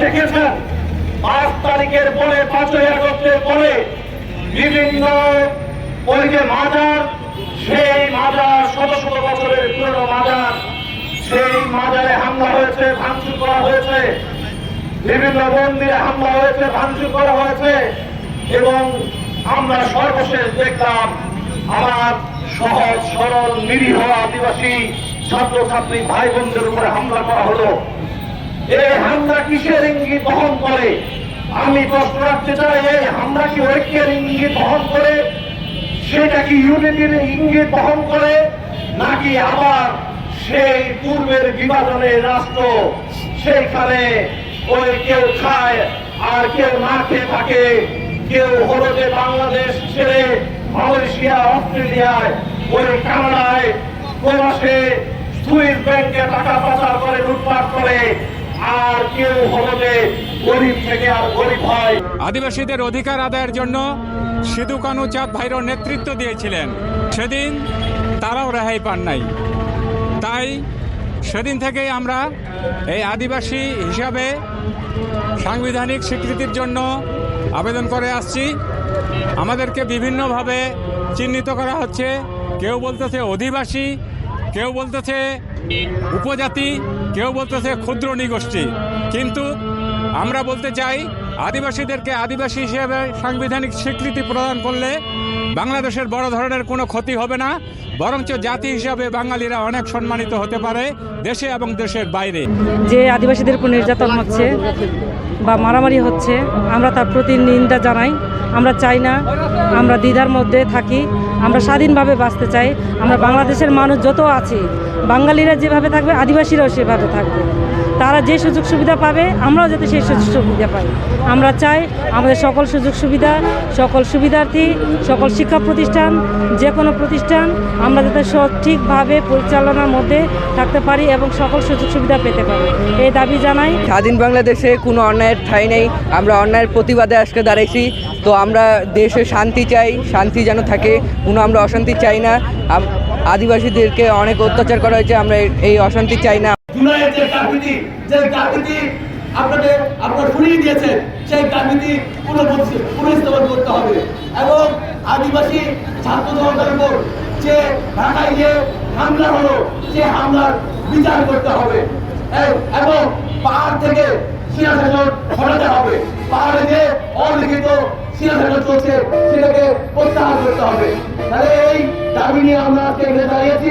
দেখেছেন 5 তারিখের পরে 5ই আগস্টের পরে বিভিন্ন ওই যে মাজার, সেই মাজার শত শত বছরের পুরনো মাজার, সেই মাজারে হামলা হয়েছে, ভাঙচুর করা হয়েছে, বিভিন্ন মন্দিরে হামলা হয়েছে, ভাঙচুর করা হয়েছে। এবং আমরা সর্বশেষ দেখলাম আমার সহজ সরল নিরীহ আদিবাসী ছাত্রছাত্রী ভাই বোনদের উপরে হামলা করা হলো। এই হামলা কিসের ইঙ্গিত বহন করে? আমি প্রশ্ন রাখতে চাই, এই হামলা কি ঐক্যের ইঙ্গিত বহন করে? সেটা কি ইউনিটির ইঙ্গিত বহন করে, নাকি আবার সেই পূর্বের বিভাজনের রাষ্ট্র, সেইখানে ওই কেউ খায় আর কেউ না খেয়ে থাকে, কেউ হলো যে বাংলাদেশ ছেড়ে মালয়েশিয়া, অস্ট্রেলিয়ায়, ওই কানাডায়, প্রবাসে সুইস ব্যাংকে টাকা পাচার করে, লুটপাট করে, আর কেউ হলো যে গরিব থেকে আর গরিব হয়। আদিবাসীদের অধিকার আদায়ের জন্য সিধু কানু চাঁদ ভাইরও নেতৃত্ব দিয়েছিলেন। সেদিন তারাও রেহাই পান নাই। তাই সেদিন থেকেই আমরা এই আদিবাসী হিসাবে সাংবিধানিক স্বীকৃতির জন্য আবেদন করে আসছি। আমাদেরকে বিভিন্নভাবে চিহ্নিত করা হচ্ছে। কেউ বলতেছে অধিবাসী, কেউ বলতেছে উপজাতি, কেউ বলতেছে ক্ষুদ্র নৃগোষ্ঠী। কিন্তু আমরা বলতে চাই, আদিবাসীদেরকে আদিবাসী হিসেবে সাংবিধানিক স্বীকৃতি প্রদান করলে বাংলাদেশের বড় ধরনের কোনো ক্ষতি হবে না, বরঞ্চ জাতি হিসাবে বাঙালিরা অনেক সম্মানিত হতে পারে দেশে এবং দেশের বাইরে। যে আদিবাসীদের উপর নির্যাতন হচ্ছে বা মারামারি হচ্ছে, আমরা তার প্রতি নিন্দা জানাই। আমরা চাই না আমরা দ্বিধার মধ্যে থাকি, আমরা স্বাধীনভাবে বাঁচতে চাই। আমরা বাংলাদেশের মানুষ যত আছি, বাঙালিরা যেভাবে থাকবে আদিবাসীরাও সেভাবে থাকবে। তারা যে সুযোগ সুবিধা পাবে আমরাও যাতে সেই সুযোগ সুবিধা পাই। আমরা চাই আমাদের সকল সুযোগ সুবিধা, সকল সুবিধার্থী, সকল শিক্ষা প্রতিষ্ঠান, যে কোনো প্রতিষ্ঠান আমরা যাতে সঠিকভাবে পরিচালনার মধ্যে থাকতে পারি এবং সকল সুযোগ সুবিধা পেতে পারি, এই দাবি জানাই। স্বাধীন বাংলাদেশে কোনো অন্যায়ের ঠাঁই নেই। আমরা অন্যায়ের প্রতিবাদে আজকে দাঁড়াইছি। তো আমরা দেশে শান্তি চাই, শান্তি যেন থাকে, কোনো আমরা অশান্তি চাই না। আদিবাসীদেরকে অনেক অত্যাচার করা হয়েছে, আমরা এই অশান্তি চাই না। জুলাইয়ের যে কারফিতি আপনারা শুনিয়ে দিয়েছেন, সেই কারফিতি পুনঃস্থাপন করতে হবে এবং আদিবাসী ছাত্র জনতার উপর যে ঢাকায় যে হামলা হলো, সে হামলার বিচার করতে হবে এবং পাহাড় থেকে শিলাশাসন সরাতে হবে। পাহাড়ে যে অলিখিত শিলাশাসন চলছে সেটাকে প্রত্যাহার করতে হবে। তাহলে এই দাবি নিয়ে আমরা আজকে দাঁড়িয়েছি।